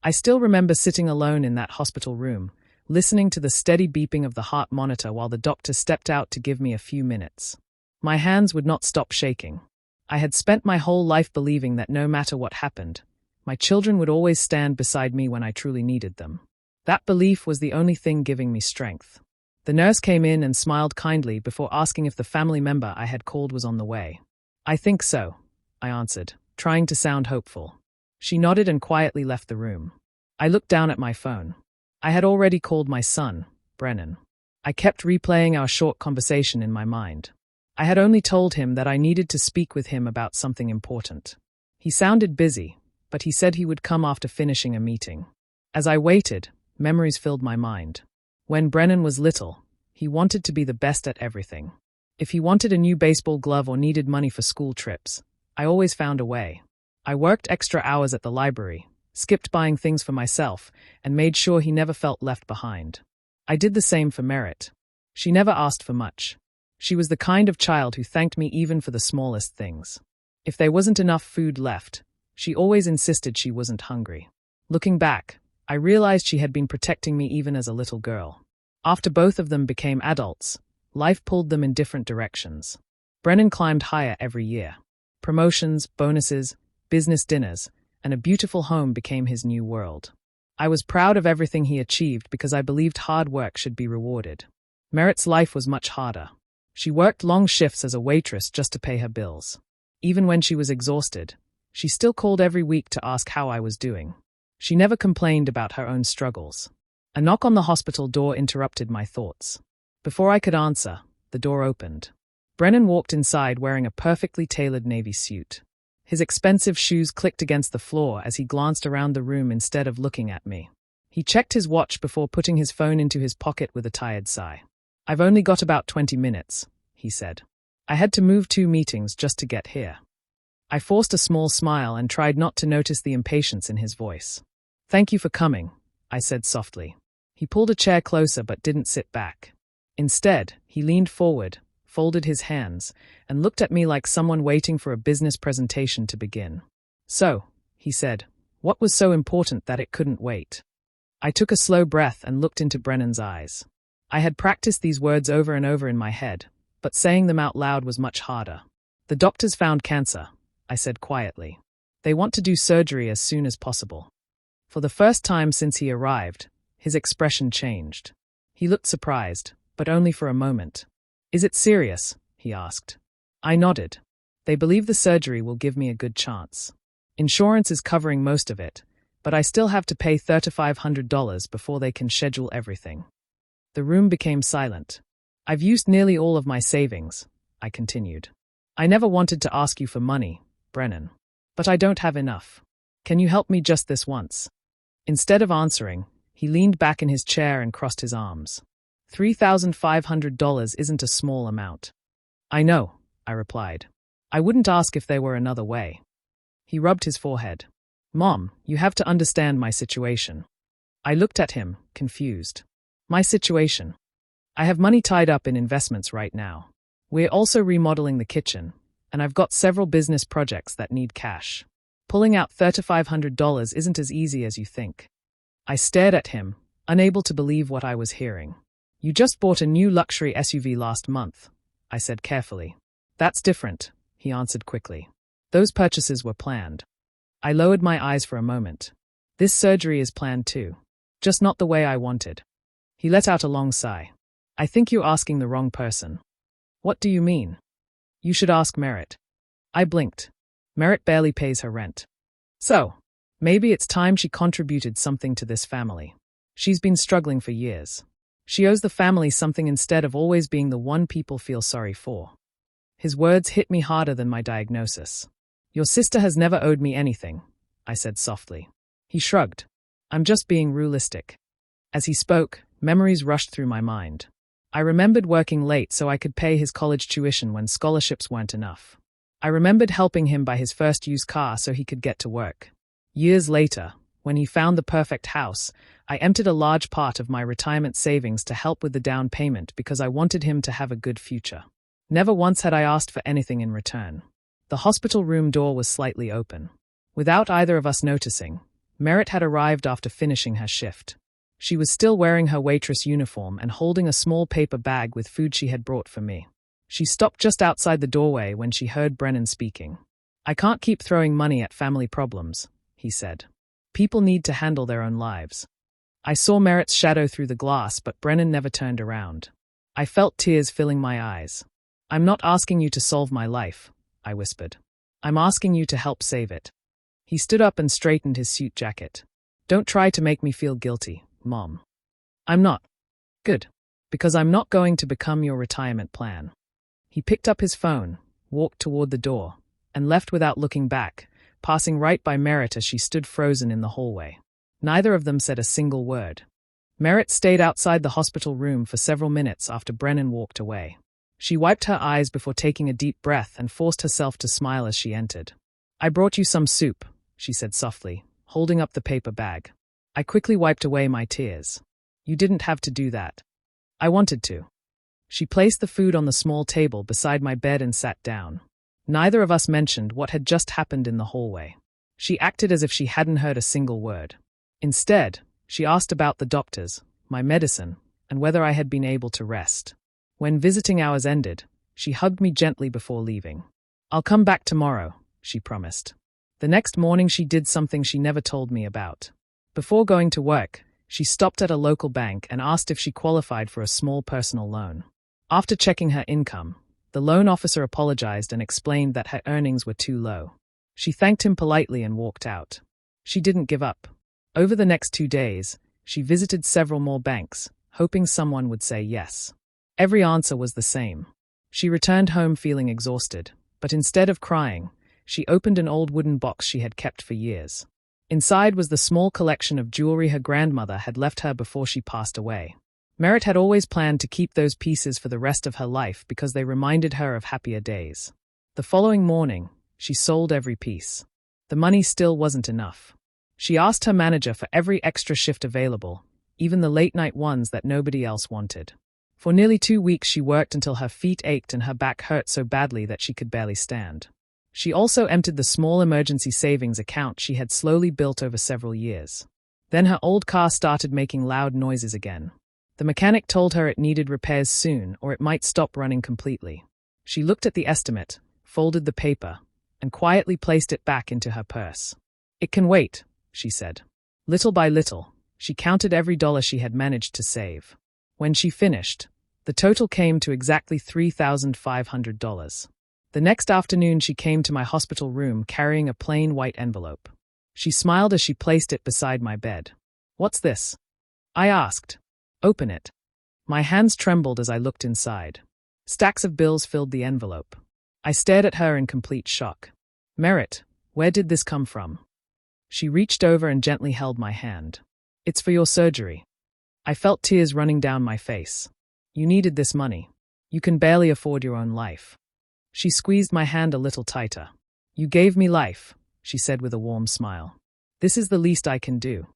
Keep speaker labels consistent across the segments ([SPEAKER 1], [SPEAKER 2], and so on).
[SPEAKER 1] I still remember sitting alone in that hospital room, listening to the steady beeping of the heart monitor while the doctor stepped out to give me a few minutes. My hands would not stop shaking. I had spent my whole life believing that no matter what happened, my children would always stand beside me when I truly needed them. That belief was the only thing giving me strength. The nurse came in and smiled kindly before asking if the family member I had called was on the way. "I think so," I answered, trying to sound hopeful. She nodded and quietly left the room. I looked down at my phone. I had already called my son, Brennan. I kept replaying our short conversation in my mind. I had only told him that I needed to speak with him about something important. He sounded busy, but he said he would come after finishing a meeting. As I waited, memories filled my mind. When Brennan was little, he wanted to be the best at everything. If he wanted a new baseball glove or needed money for school trips, I always found a way. I worked extra hours at the library, skipped buying things for myself, and made sure he never felt left behind. I did the same for Merritt. She never asked for much. She was the kind of child who thanked me even for the smallest things. If there wasn't enough food left, she always insisted she wasn't hungry. Looking back, I realized she had been protecting me even as a little girl. After both of them became adults, life pulled them in different directions. Brennan climbed higher every year. Promotions, bonuses, business dinners, and a beautiful home became his new world. I was proud of everything he achieved because I believed hard work should be rewarded. Merritt's life was much harder. She worked long shifts as a waitress just to pay her bills. Even when she was exhausted, she still called every week to ask how I was doing. She never complained about her own struggles. A knock on the hospital door interrupted my thoughts. Before I could answer, the door opened. Brennan walked inside wearing a perfectly tailored navy suit. His expensive shoes clicked against the floor as he glanced around the room instead of looking at me. He checked his watch before putting his phone into his pocket with a tired sigh. "I've only got about 20 minutes, he said. "I had to move 2 meetings just to get here." I forced a small smile and tried not to notice the impatience in his voice. "Thank you for coming," I said softly. He pulled a chair closer but didn't sit back. Instead, he leaned forward, folded his hands, and looked at me like someone waiting for a business presentation to begin. "So," he said, "what was so important that it couldn't wait?" I took a slow breath and looked into Brennan's eyes. I had practiced these words over and over in my head, but saying them out loud was much harder. "The doctors found cancer," I said quietly. "They want to do surgery as soon as possible." For the first time since he arrived, his expression changed. He looked surprised, but only for a moment. "Is it serious?" he asked. I nodded. "They believe the surgery will give me a good chance. Insurance is covering most of it, but I still have to pay $3,500 before they can schedule everything." The room became silent. "I've used nearly all of my savings," I continued. "I never wanted to ask you for money, Brennan. But I don't have enough. Can you help me just this once?" Instead of answering, he leaned back in his chair and crossed his arms. $3,500 isn't a small amount. "I know," I replied. "I wouldn't ask if there were another way." He rubbed his forehead. "Mom, you have to understand my situation." I looked at him, confused. "My situation? I have money tied up in investments right now. We're also remodeling the kitchen, and I've got several business projects that need cash. Pulling out $3,500 isn't as easy as you think." I stared at him, unable to believe what I was hearing. "You just bought a new luxury SUV last month," I said carefully. "That's different," he answered quickly. "Those purchases were planned." I lowered my eyes for a moment. "This surgery is planned too. Just not the way I wanted." He let out a long sigh. "I think you're asking the wrong person." "What do you mean?" "You should ask Merritt." I blinked. Merritt barely pays her rent. So, maybe it's time she contributed something to this family. She's been struggling for years. She owes the family something instead of always being the one people feel sorry for. His words hit me harder than my diagnosis. "Your sister has never owed me anything," I said softly. He shrugged. "I'm just being realistic." As he spoke, memories rushed through my mind. I remembered working late so I could pay his college tuition when scholarships weren't enough. I remembered helping him buy his first used car so he could get to work. Years later, when he found the perfect house, I emptied a large part of my retirement savings to help with the down payment because I wanted him to have a good future. Never once had I asked for anything in return. The hospital room door was slightly open. Without either of us noticing, Merit had arrived after finishing her shift. She was still wearing her waitress uniform and holding a small paper bag with food she had brought for me. She stopped just outside the doorway when she heard Brennan speaking. "I can't keep throwing money at family problems," he said. "People need to handle their own lives." I saw Merit's shadow through the glass, but Brennan never turned around. I felt tears filling my eyes. "I'm not asking you to solve my life," I whispered. "I'm asking you to help save it." He stood up and straightened his suit jacket. "Don't try to make me feel guilty, Mom. I'm not. Good. Because I'm not going to become your retirement plan." He picked up his phone, walked toward the door, and left without looking back, passing right by Merit as she stood frozen in the hallway. Neither of them said a single word. Merit stayed outside the hospital room for several minutes after Brennan walked away. She wiped her eyes before taking a deep breath and forced herself to smile as she entered. "I brought you some soup," she said softly, holding up the paper bag. I quickly wiped away my tears. "You didn't have to do that." "I wanted to." She placed the food on the small table beside my bed and sat down. Neither of us mentioned what had just happened in the hallway. She acted as if she hadn't heard a single word. Instead, she asked about the doctors, my medicine, and whether I had been able to rest. When visiting hours ended, she hugged me gently before leaving. "I'll come back tomorrow," she promised. The next morning she did something she never told me about. Before going to work, she stopped at a local bank and asked if she qualified for a small personal loan. After checking her income, the loan officer apologized and explained that her earnings were too low. She thanked him politely and walked out. She didn't give up. Over the next 2 days, she visited several more banks, hoping someone would say yes. Every answer was the same. She returned home feeling exhausted, but instead of crying, she opened an old wooden box she had kept for years. Inside was the small collection of jewelry her grandmother had left her before she passed away. Merit had always planned to keep those pieces for the rest of her life because they reminded her of happier days. The following morning, she sold every piece. The money still wasn't enough. She asked her manager for every extra shift available, even the late-night ones that nobody else wanted. For nearly 2 weeks she worked until her feet ached and her back hurt so badly that she could barely stand. She also emptied the small emergency savings account she had slowly built over several years. Then her old car started making loud noises again. The mechanic told her it needed repairs soon or it might stop running completely. She looked at the estimate, folded the paper, and quietly placed it back into her purse. "It can wait," she said. Little by little, she counted every dollar she had managed to save. When she finished, the total came to exactly $3,500. The next afternoon she came to my hospital room carrying a plain white envelope. She smiled as she placed it beside my bed. "What's this?" I asked. "Open it." My hands trembled as I looked inside. Stacks of bills filled the envelope. I stared at her in complete shock. "Merit, where did this come from?" She reached over and gently held my hand. "It's for your surgery." I felt tears running down my face. "You needed this money. You can barely afford your own life." She squeezed my hand a little tighter. "You gave me life," she said with a warm smile. "This is the least I can do."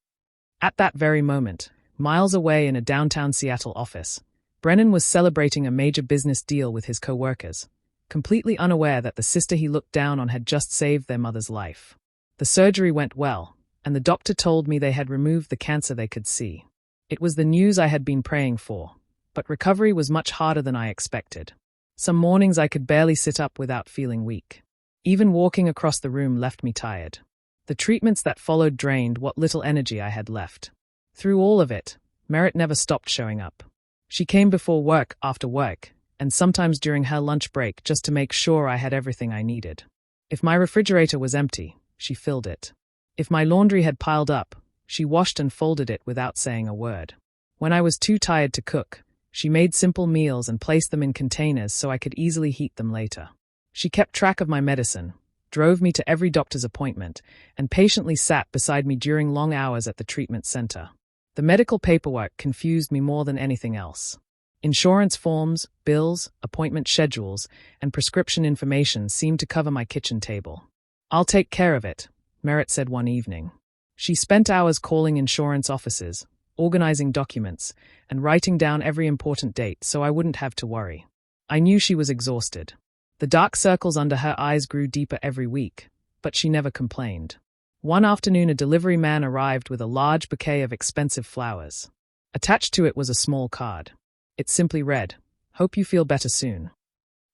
[SPEAKER 1] At that very moment, miles away in a downtown Seattle office, Brennan was celebrating a major business deal with his co-workers, completely unaware that the sister he looked down on had just saved their mother's life. The surgery went well, and the doctor told me they had removed the cancer they could see. It was the news I had been praying for, but recovery was much harder than I expected. Some mornings I could barely sit up without feeling weak. Even walking across the room left me tired. The treatments that followed drained what little energy I had left. Through all of it, Merit never stopped showing up. She came before work, after work, and sometimes during her lunch break just to make sure I had everything I needed. If my refrigerator was empty, she filled it. If my laundry had piled up, she washed and folded it without saying a word. When I was too tired to cook, she made simple meals and placed them in containers so I could easily heat them later. She kept track of my medicine, drove me to every doctor's appointment, and patiently sat beside me during long hours at the treatment center. The medical paperwork confused me more than anything else. Insurance forms, bills, appointment schedules, and prescription information seemed to cover my kitchen table. "I'll take care of it," Merit said one evening. She spent hours calling insurance offices, organizing documents, and writing down every important date so I wouldn't have to worry. I knew she was exhausted. The dark circles under her eyes grew deeper every week, but she never complained. One afternoon, a delivery man arrived with a large bouquet of expensive flowers. Attached to it was a small card. It simply read, "Hope you feel better soon."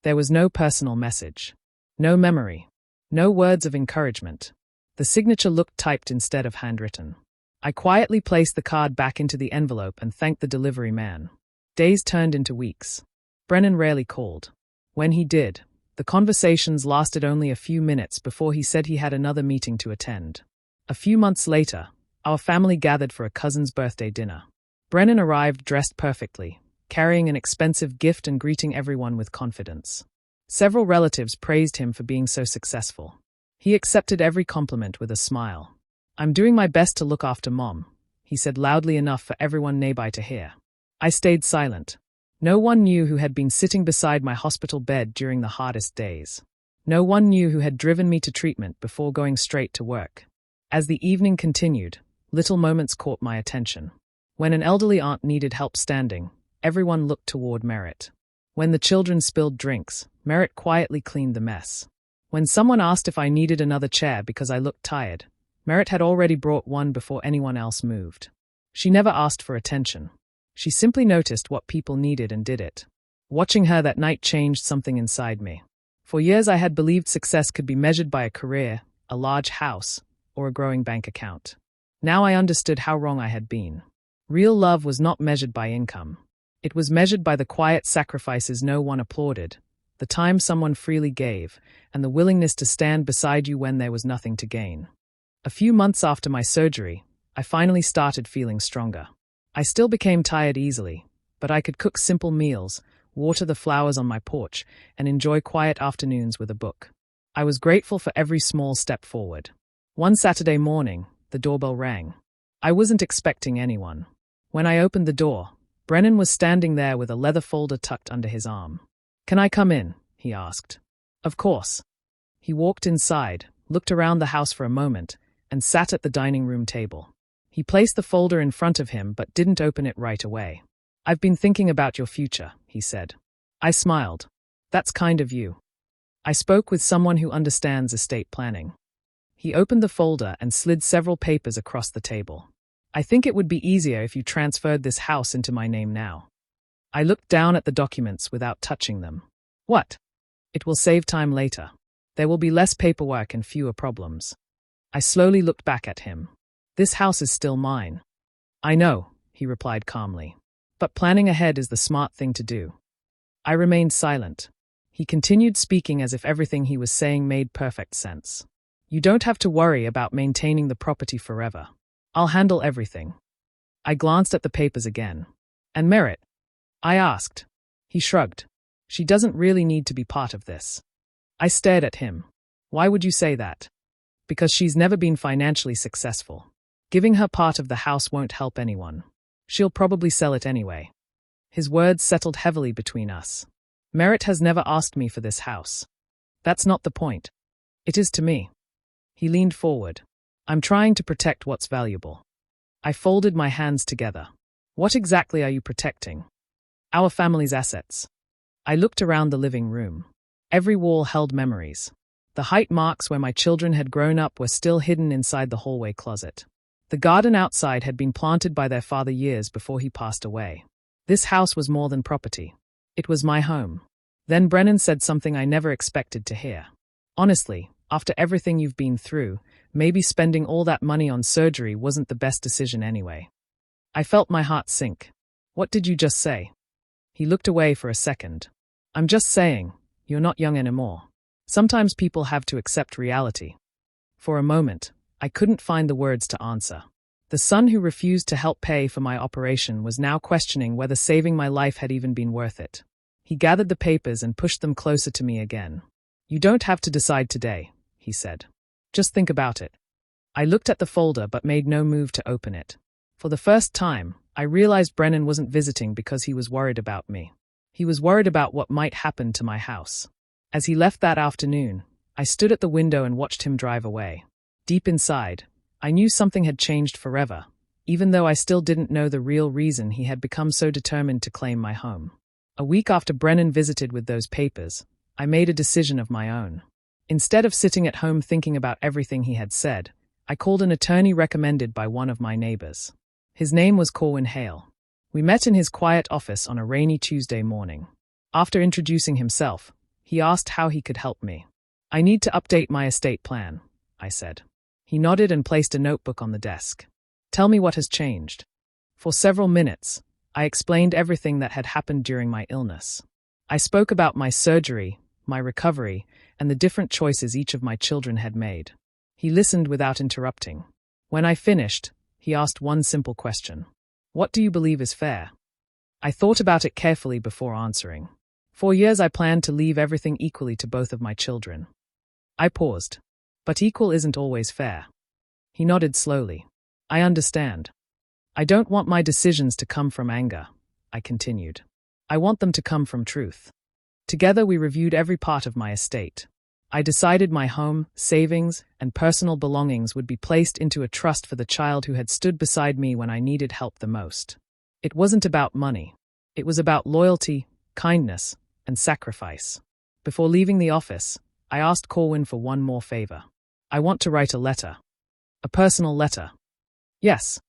[SPEAKER 1] There was no personal message. No memory. No words of encouragement. The signature looked typed instead of handwritten. I quietly placed the card back into the envelope and thanked the delivery man. Days turned into weeks. Brennan rarely called. When he did, the conversations lasted only a few minutes before he said he had another meeting to attend. A few months later, our family gathered for a cousin's birthday dinner. Brennan arrived dressed perfectly, carrying an expensive gift and greeting everyone with confidence. Several relatives praised him for being so successful. He accepted every compliment with a smile. "I'm doing my best to look after Mom," he said loudly enough for everyone nearby to hear. I stayed silent. No one knew who had been sitting beside my hospital bed during the hardest days. No one knew who had driven me to treatment before going straight to work. As the evening continued, little moments caught my attention. When an elderly aunt needed help standing, everyone looked toward Merritt. When the children spilled drinks, Merritt quietly cleaned the mess. When someone asked if I needed another chair because I looked tired, Merritt had already brought one before anyone else moved. She never asked for attention. She simply noticed what people needed and did it. Watching her that night changed something inside me. For years I had believed success could be measured by a career, a large house, or a growing bank account. Now I understood how wrong I had been. Real love was not measured by income. It was measured by the quiet sacrifices no one applauded, the time someone freely gave, and the willingness to stand beside you when there was nothing to gain. A few months after my surgery, I finally started feeling stronger. I still became tired easily, but I could cook simple meals, water the flowers on my porch, and enjoy quiet afternoons with a book. I was grateful for every small step forward. One Saturday morning, the doorbell rang. I wasn't expecting anyone. When I opened the door, Brennan was standing there with a leather folder tucked under his arm. "Can I come in?" he asked. "Of course." He walked inside, looked around the house for a moment, and sat at the dining room table. He placed the folder in front of him but didn't open it right away. "I've been thinking about your future," he said. I smiled. "That's kind of you." I spoke with someone who understands estate planning. He opened the folder and slid several papers across the table. "I think it would be easier if you transferred this house into my name now." I looked down at the documents without touching them. "What?" "It will save time later. There will be less paperwork and fewer problems." I slowly looked back at him. "This house is still mine." "I know," he replied calmly. "But planning ahead is the smart thing to do." I remained silent. He continued speaking as if everything he was saying made perfect sense. "You don't have to worry about maintaining the property forever. I'll handle everything." I glanced at the papers again. "And Merritt?" I asked. He shrugged. "She doesn't really need to be part of this." I stared at him. "Why would you say that?" "Because she's never been financially successful. Giving her part of the house won't help anyone. She'll probably sell it anyway." His words settled heavily between us. "Merritt has never asked me for this house. That's not the point. It is to me." He leaned forward. "I'm trying to protect what's valuable." I folded my hands together. "What exactly are you protecting?" "Our family's assets." I looked around the living room. Every wall held memories. The height marks where my children had grown up were still hidden inside the hallway closet. The garden outside had been planted by their father years before he passed away. This house was more than property. It was my home. Then Brennan said something I never expected to hear. "Honestly, after everything you've been through, maybe spending all that money on surgery wasn't the best decision anyway." I felt my heart sink. "What did you just say?" He looked away for a second. "I'm just saying, you're not young anymore. Sometimes people have to accept reality." For a moment, I couldn't find the words to answer. The son who refused to help pay for my operation was now questioning whether saving my life had even been worth it. He gathered the papers and pushed them closer to me again. "You don't have to decide today," he said. "Just think about it." I looked at the folder but made no move to open it. For the first time, I realized Brennan wasn't visiting because he was worried about me. He was worried about what might happen to my house. As he left that afternoon, I stood at the window and watched him drive away. Deep inside, I knew something had changed forever, even though I still didn't know the real reason he had become so determined to claim my home. A week after Brennan visited with those papers, I made a decision of my own. Instead of sitting at home thinking about everything he had said, I called an attorney recommended by one of my neighbors. His name was Corwin Hale. We met in his quiet office on a rainy Tuesday morning. After introducing himself, he asked how he could help me. I need to update my estate plan, I said. He nodded and placed a notebook on the desk. Tell me what has changed. For several minutes, I explained everything that had happened during my illness. I spoke about my surgery, my recovery, and the different choices each of my children had made. He listened without interrupting. When I finished, he asked one simple question. What do you believe is fair? I thought about it carefully before answering. For years I planned to leave everything equally to both of my children. I paused. But equal isn't always fair. He nodded slowly. I understand. I don't want my decisions to come from anger, I continued. I want them to come from truth. Together we reviewed every part of my estate. I decided my home, savings, and personal belongings would be placed into a trust for the child who had stood beside me when I needed help the most. It wasn't about money. It was about loyalty, kindness, and sacrifice. Before leaving the office, I asked Corwin for one more favor. I want to write a letter. A personal letter. Yes.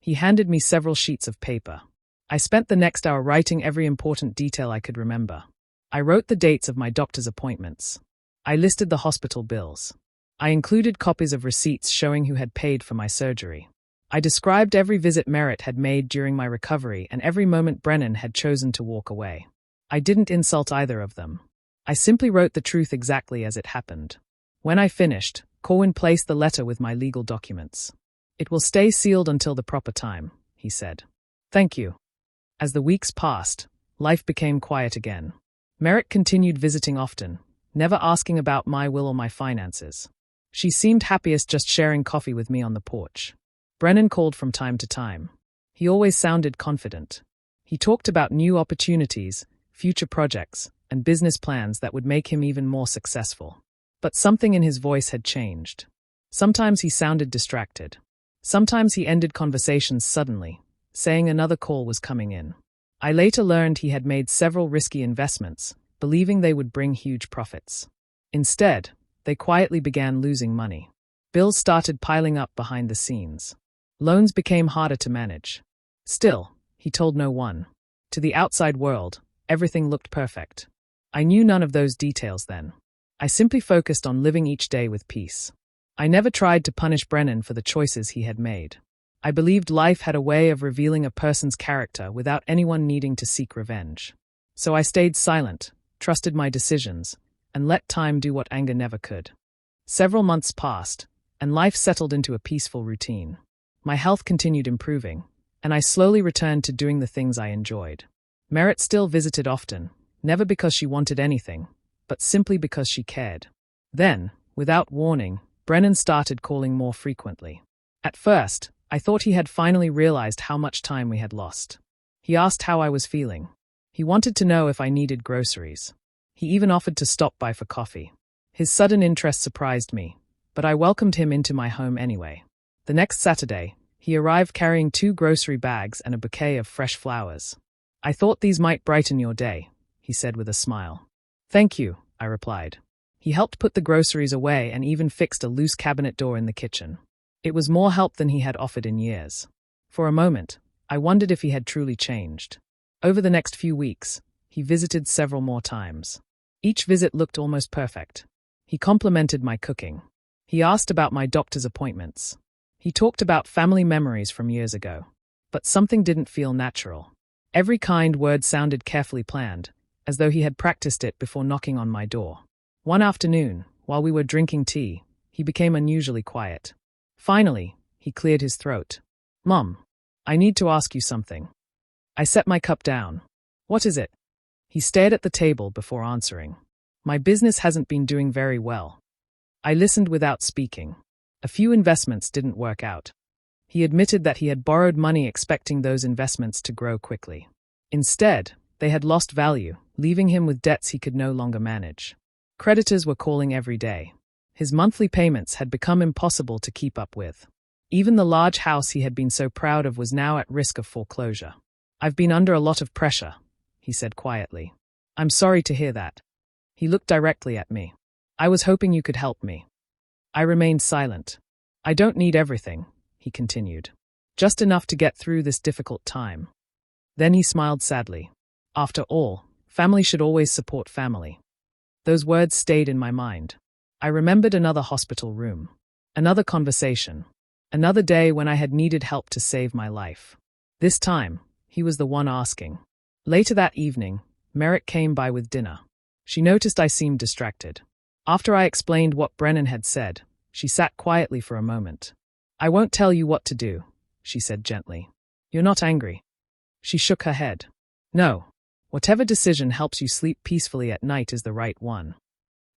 [SPEAKER 1] He handed me several sheets of paper. I spent the next hour writing every important detail I could remember. I wrote the dates of my doctor's appointments. I listed the hospital bills. I included copies of receipts showing who had paid for my surgery. I described every visit Merritt had made during my recovery and every moment Brennan had chosen to walk away. I didn't insult either of them. I simply wrote the truth exactly as it happened. When I finished, Corwin placed the letter with my legal documents. It will stay sealed until the proper time, he said. Thank you. As the weeks passed, life became quiet again. Merritt continued visiting often, never asking about my will or my finances. She seemed happiest just sharing coffee with me on the porch. Brennan called from time to time. He always sounded confident. He talked about new opportunities, future projects, and business plans that would make him even more successful. But something in his voice had changed. Sometimes he sounded distracted. Sometimes he ended conversations suddenly, saying another call was coming in. I later learned he had made several risky investments, believing they would bring huge profits. Instead, they quietly began losing money. Bills started piling up behind the scenes. Loans became harder to manage. Still, he told no one. To the outside world, everything looked perfect. I knew none of those details then. I simply focused on living each day with peace. I never tried to punish Brennan for the choices he had made. I believed life had a way of revealing a person's character without anyone needing to seek revenge. So I stayed silent, trusted my decisions, and let time do what anger never could. Several months passed, and life settled into a peaceful routine. My health continued improving, and I slowly returned to doing the things I enjoyed. Merritt still visited often, never because she wanted anything, but simply because she cared. Then, without warning, Brennan started calling more frequently. At first, I thought he had finally realized how much time we had lost. He asked how I was feeling. He wanted to know if I needed groceries. He even offered to stop by for coffee. His sudden interest surprised me, but I welcomed him into my home anyway. The next Saturday, he arrived carrying 2 grocery bags and a bouquet of fresh flowers. I thought these might brighten your day, he said with a smile. Thank you, I replied. He helped put the groceries away and even fixed a loose cabinet door in the kitchen. It was more help than he had offered in years. For a moment, I wondered if he had truly changed. Over the next few weeks, he visited several more times. Each visit looked almost perfect. He complimented my cooking. He asked about my doctor's appointments. He talked about family memories from years ago. But something didn't feel natural. Every kind word sounded carefully planned, as though he had practiced it before knocking on my door. One afternoon, while we were drinking tea, he became unusually quiet. Finally, he cleared his throat. Mom, I need to ask you something. I set my cup down. What is it? He stared at the table before answering. My business hasn't been doing very well. I listened without speaking. A few investments didn't work out. He admitted that he had borrowed money expecting those investments to grow quickly. Instead, they had lost value, leaving him with debts he could no longer manage. Creditors were calling every day. His monthly payments had become impossible to keep up with. Even the large house he had been so proud of was now at risk of foreclosure. I've been under a lot of pressure, he said quietly. I'm sorry to hear that. He looked directly at me. I was hoping you could help me. I remained silent. I don't need everything, he continued. Just enough to get through this difficult time. Then he smiled sadly. After all, family should always support family. Those words stayed in my mind. I remembered another hospital room. Another conversation. Another day when I had needed help to save my life. This time, he was the one asking. Later that evening, Merritt came by with dinner. She noticed I seemed distracted. After I explained what Brennan had said, she sat quietly for a moment. I won't tell you what to do, she said gently. You're not angry. She shook her head. No. Whatever decision helps you sleep peacefully at night is the right one.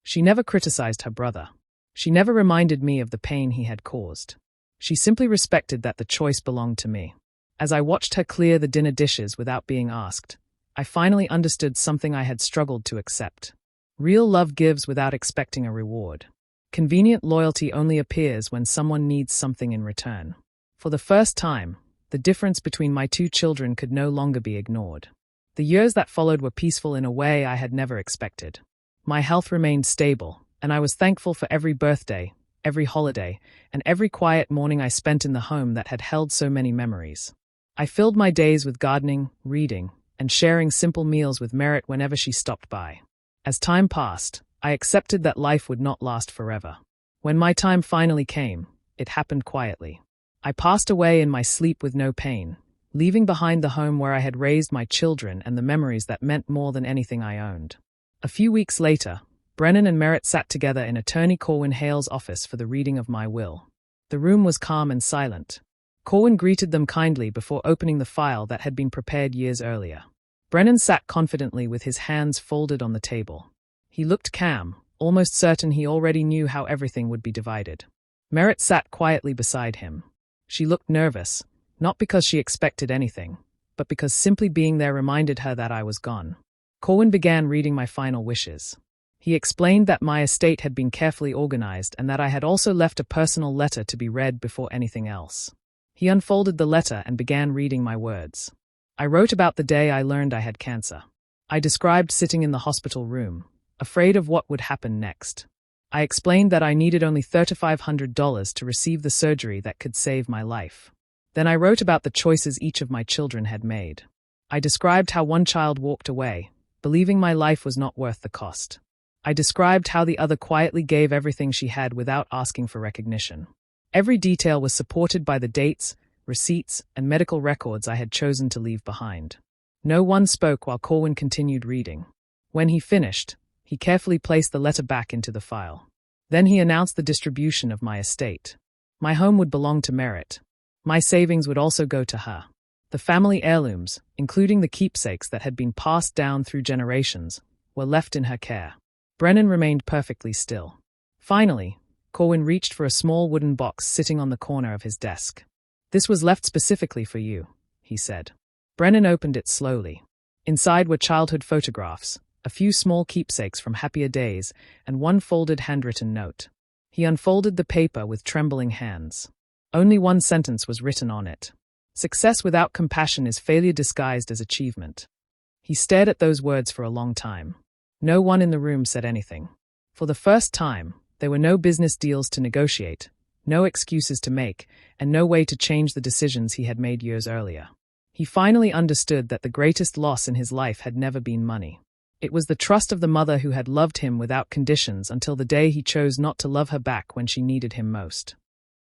[SPEAKER 1] She never criticized her brother. She never reminded me of the pain he had caused. She simply respected that the choice belonged to me. As I watched her clear the dinner dishes without being asked, I finally understood something I had struggled to accept. Real love gives without expecting a reward. Convenient loyalty only appears when someone needs something in return. For the first time, the difference between my two children could no longer be ignored. The years that followed were peaceful in a way I had never expected. My health remained stable, and I was thankful for every birthday, every holiday, and every quiet morning I spent in the home that had held so many memories. I filled my days with gardening, reading, and sharing simple meals with Merritt whenever she stopped by. As time passed, I accepted that life would not last forever. When my time finally came, it happened quietly. I passed away in my sleep with no pain, leaving behind the home where I had raised my children and the memories that meant more than anything I owned. A few weeks later, Brennan and Merritt sat together in Attorney Corwin Hale's office for the reading of my will. The room was calm and silent. Corwin greeted them kindly before opening the file that had been prepared years earlier. Brennan sat confidently with his hands folded on the table. He looked calm, almost certain he already knew how everything would be divided. Merritt sat quietly beside him. She looked nervous, not because she expected anything, but because simply being there reminded her that I was gone. Corwin began reading my final wishes. He explained that my estate had been carefully organized and that I had also left a personal letter to be read before anything else. He unfolded the letter and began reading my words. I wrote about the day I learned I had cancer. I described sitting in the hospital room, afraid of what would happen next. I explained that I needed only $3,500 to receive the surgery that could save my life. Then I wrote about the choices each of my children had made. I described how one child walked away, believing my life was not worth the cost. I described how the other quietly gave everything she had without asking for recognition. Every detail was supported by the dates, receipts, and medical records I had chosen to leave behind. No one spoke while Corwin continued reading. When he finished, he carefully placed the letter back into the file. Then he announced the distribution of my estate. My home would belong to Merritt. My savings would also go to her. The family heirlooms, including the keepsakes that had been passed down through generations, were left in her care. Brennan remained perfectly still. Finally, Corwin reached for a small wooden box sitting on the corner of his desk. This was left specifically for you, he said. Brennan opened it slowly. Inside were childhood photographs, a few small keepsakes from happier days, and one folded handwritten note. He unfolded the paper with trembling hands. Only one sentence was written on it. Success without compassion is failure disguised as achievement. He stared at those words for a long time. No one in the room said anything. For the first time, there were no business deals to negotiate, no excuses to make, and no way to change the decisions he had made years earlier. He finally understood that the greatest loss in his life had never been money. It was the trust of the mother who had loved him without conditions until the day he chose not to love her back when she needed him most.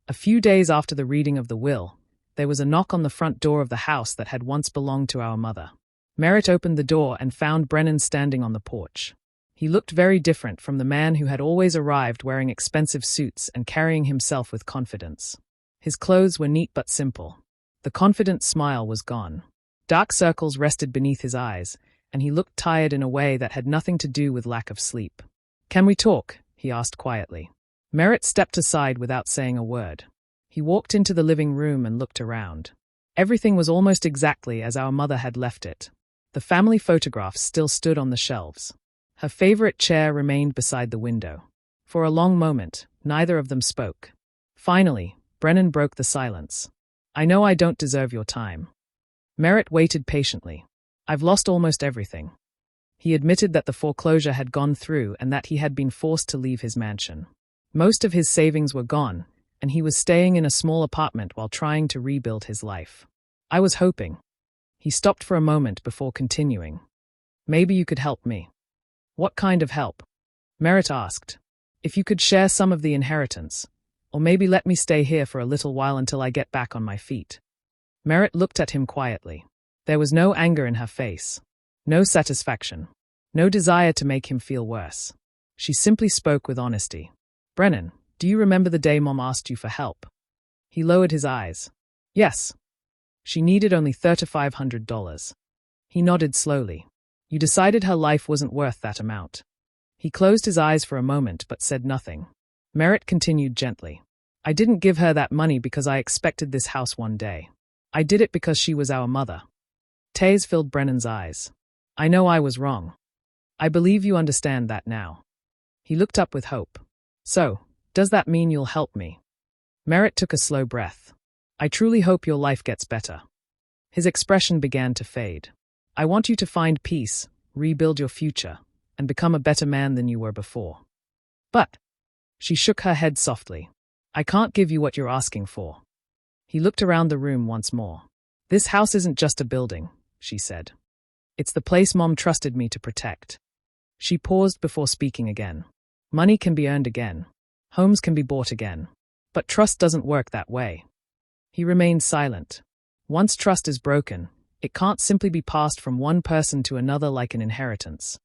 [SPEAKER 1] A few days after the reading of the will, there was a knock on the front door of the house that had once belonged to our mother. Merritt opened the door and found Brennan standing on the porch. He looked very different from the man who had always arrived wearing expensive suits and carrying himself with confidence. His clothes were neat but simple. The confident smile was gone. Dark circles rested beneath his eyes, and he looked tired in a way that had nothing to do with lack of sleep. "Can we talk?" he asked quietly. Merritt stepped aside without saying a word. He walked into the living room and looked around. Everything was almost exactly as our mother had left it. The family photographs still stood on the shelves. Her favorite chair remained beside the window. For a long moment, neither of them spoke. Finally, Brennan broke the silence. "I know I don't deserve your time." Merritt waited patiently. "I've lost almost everything." He admitted that the foreclosure had gone through and that he had been forced to leave his mansion. Most of his savings were gone, and he was staying in a small apartment while trying to rebuild his life. I was hoping. He stopped for a moment before continuing. Maybe you could help me. What kind of help? Merritt asked. If you could share some of the inheritance, or maybe let me stay here for a little while until I get back on my feet. Merritt looked at him quietly. There was no anger in her face, no satisfaction, no desire to make him feel worse. She simply spoke with honesty. Brennan, do you remember the day Mom asked you for help? He lowered his eyes. Yes. She needed only $3,500. He nodded slowly. You decided her life wasn't worth that amount. He closed his eyes for a moment but said nothing. Merritt continued gently. I didn't give her that money because I expected this house one day. I did it because she was our mother. Tears filled Brennan's eyes. I know I was wrong. I believe you understand that now. He looked up with hope. So, does that mean you'll help me? Merritt took a slow breath. I truly hope your life gets better. His expression began to fade. I want you to find peace, rebuild your future, and become a better man than you were before. But, she shook her head softly. I can't give you what you're asking for. He looked around the room once more. This house isn't just a building, she said. It's the place Mom trusted me to protect. She paused before speaking again. Money can be earned again. Homes can be bought again. But trust doesn't work that way. He remained silent. Once trust is broken, it can't simply be passed from one person to another like an inheritance.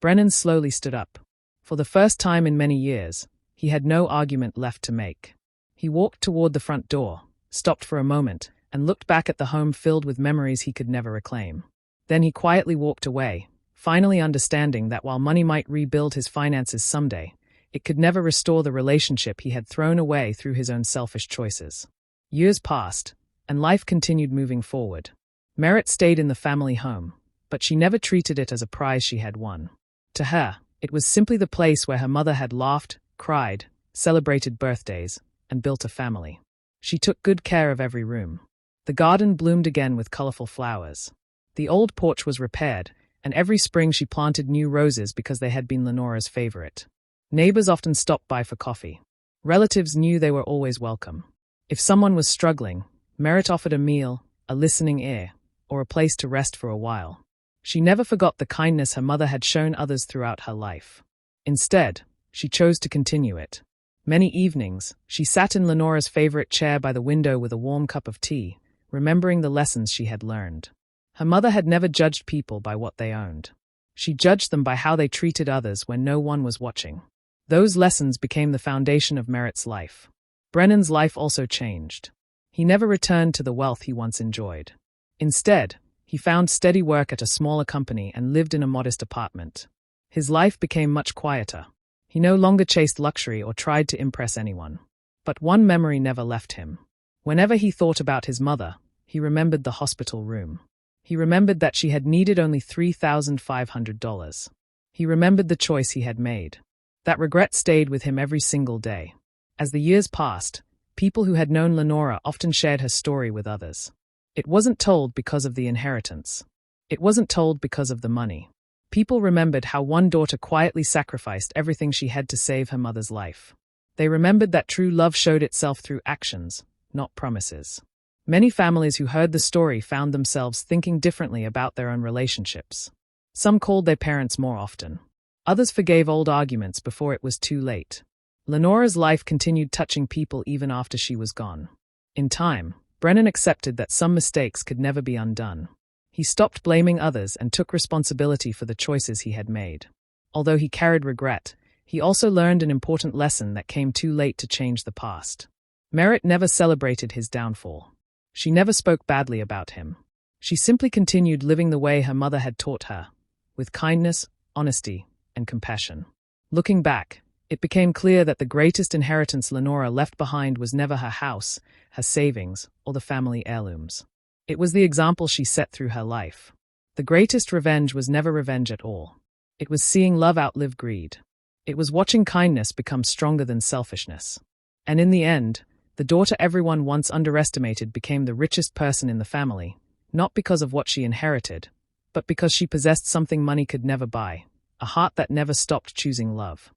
[SPEAKER 1] Brennan slowly stood up. For the first time in many years, he had no argument left to make. He walked toward the front door, stopped for a moment, and looked back at the home filled with memories he could never reclaim. Then he quietly walked away, finally understanding that while money might rebuild his finances someday, it could never restore the relationship he had thrown away through his own selfish choices. Years passed, and life continued moving forward. Merritt stayed in the family home, but she never treated it as a prize she had won. To her, it was simply the place where her mother had laughed, cried, celebrated birthdays, and built a family. She took good care of every room. The garden bloomed again with colorful flowers. The old porch was repaired, and every spring she planted new roses because they had been Lenora's favorite. Neighbors often stopped by for coffee. Relatives knew they were always welcome. If someone was struggling, Merritt offered a meal, a listening ear, or a place to rest for a while. She never forgot the kindness her mother had shown others throughout her life. Instead, she chose to continue it. Many evenings, she sat in Lenora's favorite chair by the window with a warm cup of tea, remembering the lessons she had learned. Her mother had never judged people by what they owned. She judged them by how they treated others when no one was watching. Those lessons became the foundation of Merritt's life. Brennan's life also changed. He never returned to the wealth he once enjoyed. Instead, he found steady work at a smaller company and lived in a modest apartment. His life became much quieter. He no longer chased luxury or tried to impress anyone. But one memory never left him. Whenever he thought about his mother, he remembered the hospital room. He remembered that she had needed only $3,500. He remembered the choice he had made. That regret stayed with him every single day. As the years passed, people who had known Lenora often shared her story with others. It wasn't told because of the inheritance. It wasn't told because of the money. People remembered how one daughter quietly sacrificed everything she had to save her mother's life. They remembered that true love showed itself through actions, not promises. Many families who heard the story found themselves thinking differently about their own relationships. Some called their parents more often. Others forgave old arguments before it was too late. Lenora's life continued touching people even after she was gone. In time, Brennan accepted that some mistakes could never be undone. He stopped blaming others and took responsibility for the choices he had made. Although he carried regret, he also learned an important lesson that came too late to change the past. Merritt never celebrated his downfall. She never spoke badly about him. She simply continued living the way her mother had taught her, with kindness, honesty, and compassion. Looking back, it became clear that the greatest inheritance Lenora left behind was never her house, her savings, or the family heirlooms. It was the example she set through her life. The greatest revenge was never revenge at all. It was seeing love outlive greed. It was watching kindness become stronger than selfishness. And in the end, the daughter everyone once underestimated became the richest person in the family, not because of what she inherited, but because she possessed something money could never buy, a heart that never stopped choosing love.